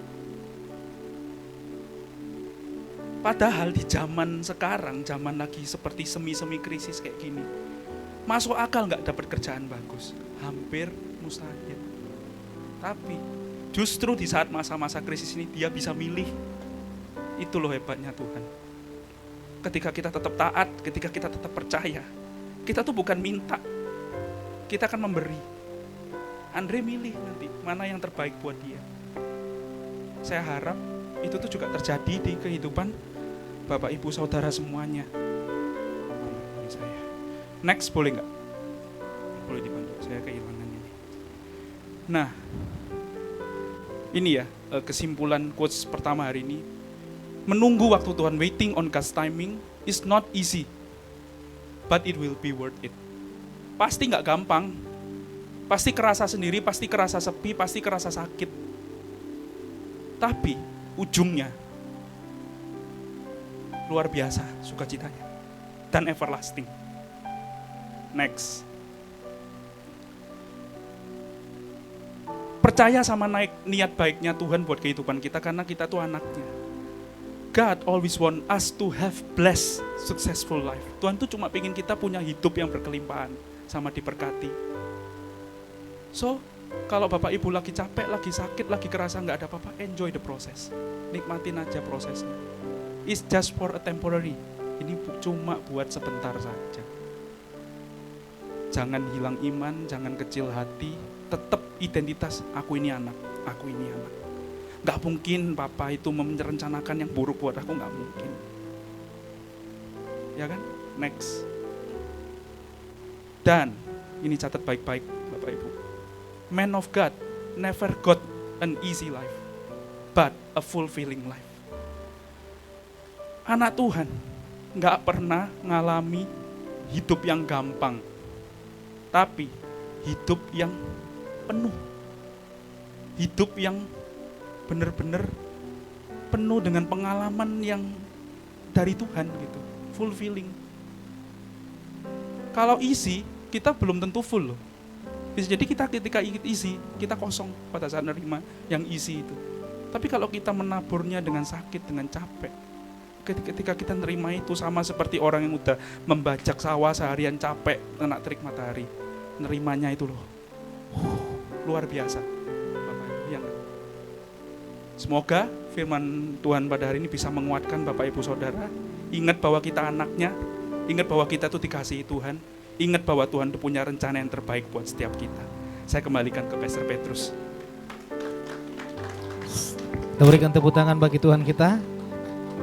Padahal di zaman sekarang, zaman lagi seperti semi-semi krisis kayak gini, masuk akal nggak dapat kerjaan bagus? Hampir mustahil. Tapi justru di saat masa-masa krisis ini dia bisa milih. Itu loh hebatnya Tuhan. Ketika kita tetap taat, ketika kita tetap percaya, kita tuh bukan minta, kita akan memberi. Andre milih nanti mana yang terbaik buat dia. Saya harap itu tuh juga terjadi di kehidupan Bapak Ibu Saudara semuanya. Saya. Next boleh nggak? Boleh dibantu, saya kehilangan ini. Nah, ini ya kesimpulan quotes pertama hari ini. Menunggu waktu Tuhan, waiting on God's timing is not easy, but it will be worth it. Pasti nggak gampang, pasti kerasa sendiri, pasti kerasa sepi, pasti kerasa sakit. Tapi ujungnya luar biasa sukacitanya dan everlasting. Next. Percaya sama niat baiknya Tuhan buat kehidupan kita karena kita tuh anaknya. God always want us to have blessed, successful life. Tuhan tuh cuma pengen kita punya hidup yang berkelimpahan sama diberkati. So, kalau Bapak Ibu lagi capek, lagi sakit, lagi kerasa nggak ada apa-apa, enjoy the process. Nikmatin aja prosesnya. It's just for a temporary. Ini cuma buat sebentar saja. Jangan hilang iman, jangan kecil hati, tetap identitas aku ini anak, aku ini anak. Gak mungkin Papa itu merencanakan yang buruk buat aku, gak mungkin. Ya kan? Next. Dan, ini catat baik-baik Bapak Ibu. Man of God never got an easy life, but a fulfilling life. Anak Tuhan gak pernah ngalami hidup yang gampang, tapi hidup yang penuh. Hidup yang benar-benar penuh dengan pengalaman yang dari Tuhan gitu, fulfilling. Kalau isi, kita belum tentu full loh. Bisa jadi kita ketika isi, kita kosong pada saat menerima yang isi itu. Tapi kalau kita menaburnya dengan sakit, dengan capek, ketika kita nerima itu sama seperti orang yang udah membajak sawah seharian capek, kena terik matahari. Nerimanya itu loh, luar biasa. Semoga firman Tuhan pada hari ini bisa menguatkan Bapak Ibu Saudara. Ingat bahwa kita anaknya, ingat bahwa kita itu dikasihi Tuhan, ingat bahwa Tuhan itu punya rencana yang terbaik buat setiap kita. Saya kembalikan ke Pastor Petrus. Kita berikan tepuk tangan bagi Tuhan kita.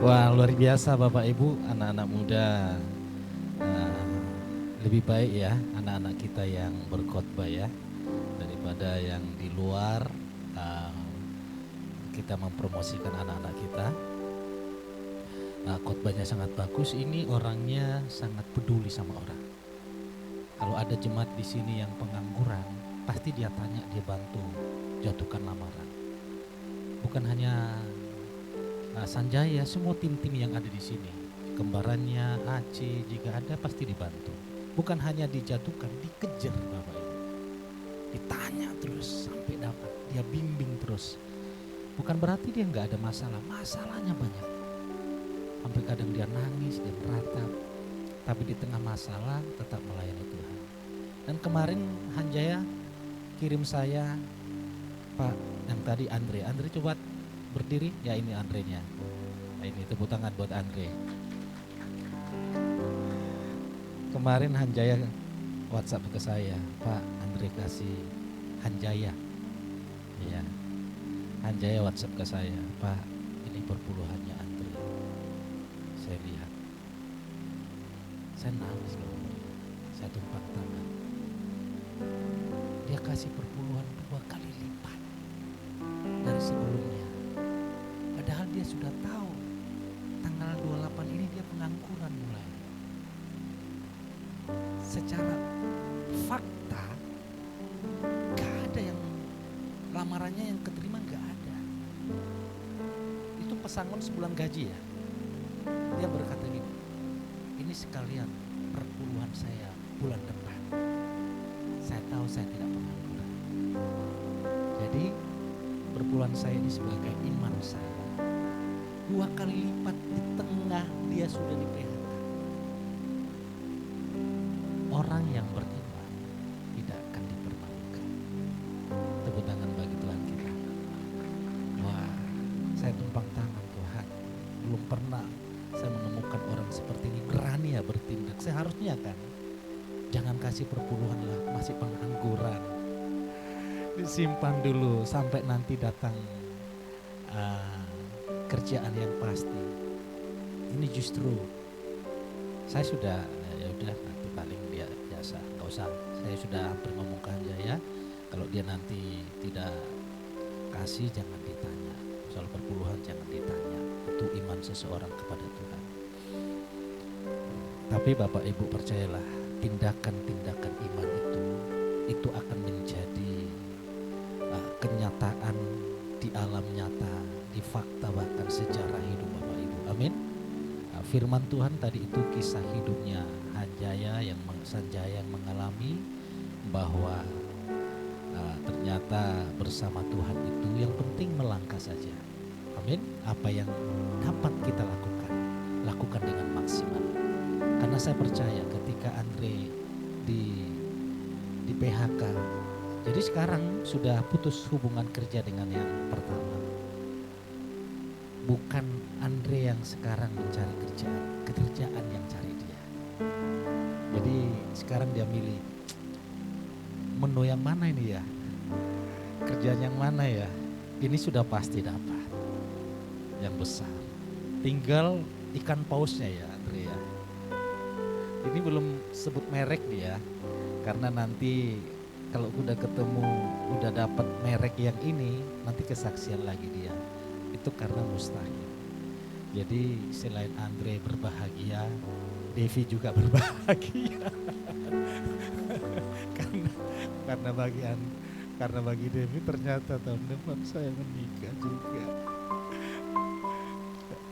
Wah, luar biasa Bapak Ibu, anak-anak muda. Lebih baik ya anak-anak kita yang berkhotbah ya, daripada yang di luar. Kita mempromosikan anak-anak kita. Khotbahnya sangat bagus. Ini orangnya sangat peduli sama orang. Kalau ada jemaat di sini yang pengangguran, pasti dia tanya, dia bantu jatuhkan lamaran. Bukan hanya Sanjaya, semua tim-tim yang ada di sini, kembarannya, Aceh, jika ada pasti dibantu. Bukan hanya dijatuhkan, dikejar Bapak Ibu. Ditanya terus sampai dapat, dia bimbing terus. Bukan berarti dia nggak ada masalah, masalahnya banyak. Sampai kadang dia nangis, dia meratap. Tapi di tengah masalah tetap melayani Tuhan. Dan kemarin Hanjaya kirim saya, Pak, yang tadi Andre coba berdiri, ya ini Andrenya. Nah, ini tepuk tangan buat Andre. Kemarin Hanjaya WhatsApp ke saya, Pak Andre kasih Hanjaya. Ya. Hanjaya WhatsApp ke saya, Pak ini perpuluhannya Andre. Saya lihat, saya nangis loh, saya tumpang tangan. Dia kasih perpuluhan 2 kali lipat dari sebelumnya. Padahal dia sudah tahu tanggal 28 ini dia pengangguran mulai. Secara fakta gak ada yang lamarannya yang keterima, gak ada. Itu pesangon sebulan gaji ya. Dia berkata gini, ini sekalian perpuluhan saya bulan depan. Saya tahu saya tidak pengangguran. Jadi perpuluhan saya ini sebagai iman saya 2 kali lipat di tengah dia sudah di PHK. Orang yang beriman tidak akan dipermalukan. Tepuk tangan bagi Tuhan kita. Wah, saya tumpang tangan Tuhan. Belum pernah saya menemukan orang seperti ini berani ya bertindak. Seharusnya kan, jangan kasih perpuluhan lah, masih pengangguran. Disimpan dulu sampai nanti datang kerjaan yang pasti. Ini justru saya sudah ya udah nanti paling dia biasa, nggak usah. Saya sudah hampir ngomong ke ya, kalau dia nanti tidak kasih jangan ditanya. Soal perpuluhan jangan ditanya. Itu iman seseorang kepada Tuhan. Tapi Bapak Ibu percayalah, tindakan-tindakan iman itu akan menjadi kenyataan di alam nyata, di fakta bahkan sejarah hidup Bapak Ibu. Amin. Firman Tuhan tadi itu kisah hidupnya Sanjaya yang mengalami bahwa ternyata bersama Tuhan itu yang penting melangkah saja. Amin. Apa yang dapat kita lakukan dengan maksimal. Karena saya percaya ketika Andre di PHK, jadi sekarang sudah putus hubungan kerja dengan yang pertama. Bukan Andre yang sekarang mencari kerjaan yang cari dia. Jadi sekarang dia milih menu yang mana ini ya, kerjaan yang mana ya. Ini sudah pasti dapat yang besar. Tinggal ikan pausnya ya Andre ya. Ini belum sebut merek dia, karena nanti kalau udah ketemu, udah dapat merek yang ini, nanti kesaksian lagi dia. Itu karena mustahil. Jadi selain Andre berbahagia, Devi juga berbahagia. karena bagi Devi ternyata tahun depan saya menikah juga.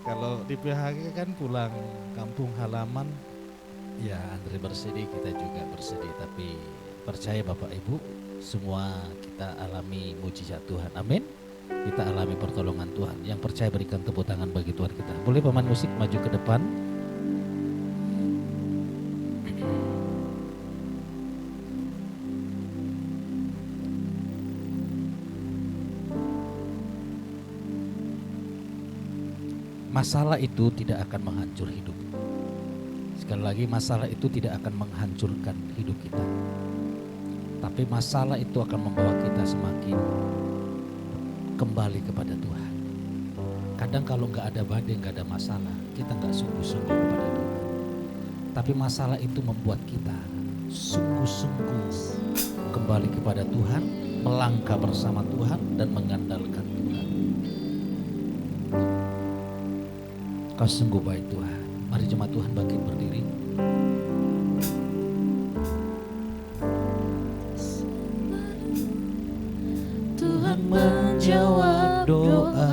Kalau di PHK kan pulang kampung halaman, ya Andre bersedih, kita juga bersedih. Tapi percaya Bapak Ibu, semua kita alami mujizat Tuhan. Amin. Kita alami pertolongan Tuhan. Yang percaya berikan tepuk tangan bagi Tuhan kita. Boleh pemain musik maju ke depan. Masalah itu tidak akan menghancur hidup. Sekali lagi, masalah itu tidak akan menghancurkan hidup kita. Tapi masalah itu akan membawa kita semakin kembali kepada Tuhan. Kadang kalau nggak ada badai, nggak ada masalah, kita nggak sungguh-sungguh kepada Tuhan. Tapi masalah itu membuat kita sungguh-sungguh kembali kepada Tuhan, melangkah bersama Tuhan dan mengandalkan Tuhan. Kau sungguh baik Tuhan. Mari jemaat Tuhan bangkit berdiri. Tuhan menjawab doa,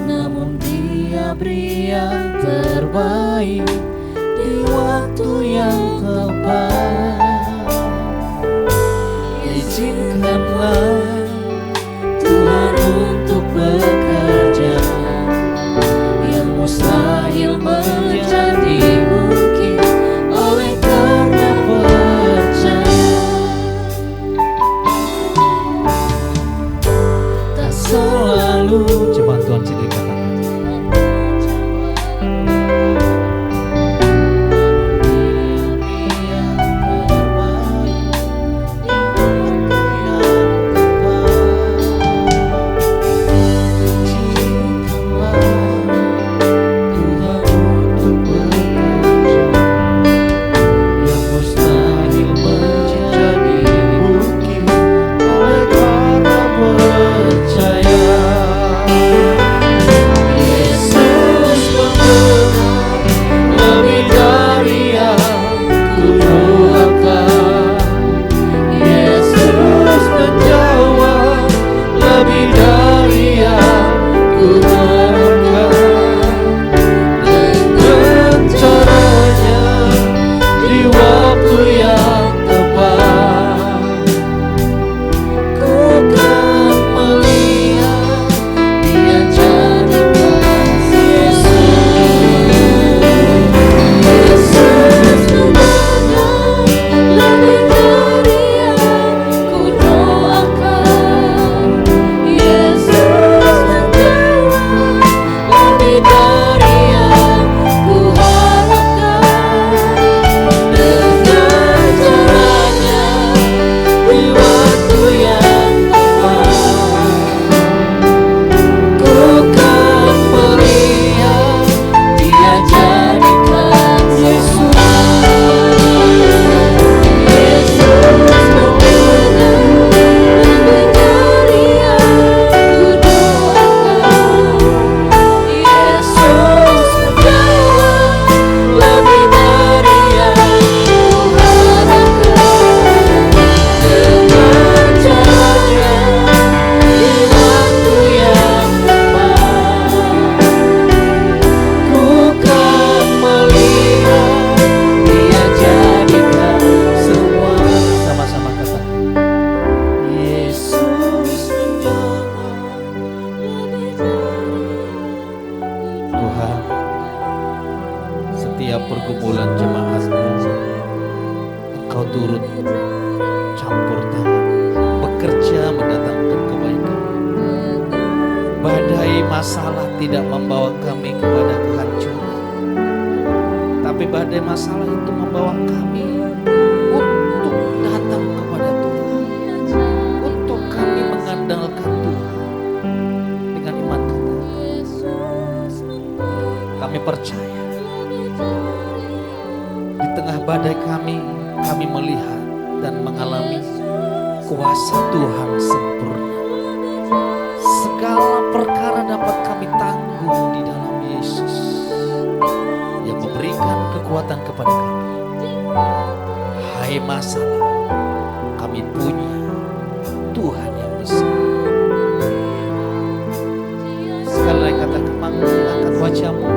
namun Dia beri yang terbaik di waktu yang tepat. Izinkanlah Tuhan untuk bekerja, yang mustahil menjadi mungkin oleh karena percaya. Tak selalu Coba Tuhan sendiri katakan. Tuhan, setiap pergumulan jemaat-Mu, Engkau turut campur tangan, bekerja mendatangkan kebaikan. Badai masalah tidak membawa kami kepada kehancuran, tapi badai masalah itu membawa kami untuk datang kepada Tuhan, untuk kami mengandalkan Tuhan dengan iman kata. Kami percaya di tengah badai kami melihat dan mengalami kuasa Tuhan sempurna. Segala perkara dapat kami tanggung di dalam Yesus yang memberikan kekuatan kepada kami. Hai masalah, kami punya Tuhan yang besar. Sekali lagi katakan, angkat wajahmu,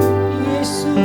Yesus.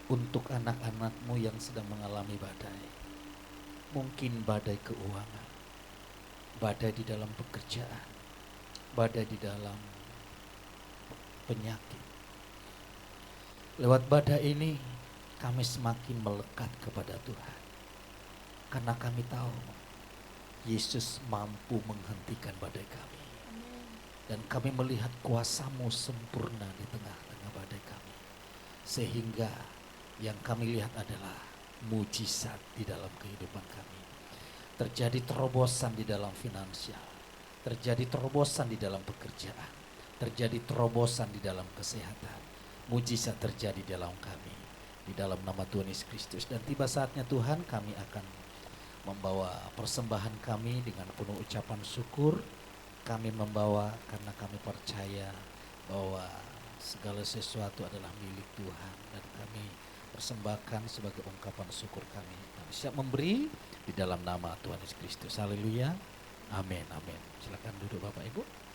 Untuk anak-anak-Mu yang sedang mengalami badai, mungkin badai keuangan, badai di dalam pekerjaan, badai di dalam penyakit. Lewat badai ini kami semakin melekat kepada Tuhan, karena kami tahu Yesus mampu menghentikan badai kami. Dan kami melihat kuasa-Mu sempurna di tengah-tengah badai kami. Sehingga yang kami lihat adalah mujizat di dalam kehidupan kami. Terjadi terobosan di dalam finansial, terjadi terobosan di dalam pekerjaan, terjadi terobosan di dalam kesehatan. Mujizat terjadi di dalam kami, di dalam nama Tuhan Yesus Kristus. Dan tiba saatnya Tuhan, kami akan membawa persembahan kami dengan penuh ucapan syukur. Kami membawa karena kami percaya bahwa segala sesuatu adalah milik Tuhan, dan kami persembahkan sebagai ungkapan syukur kami. Kami siap memberi di dalam nama Tuhan Yesus Kristus. Haleluya. Amin, amin. Silakan duduk Bapak Ibu.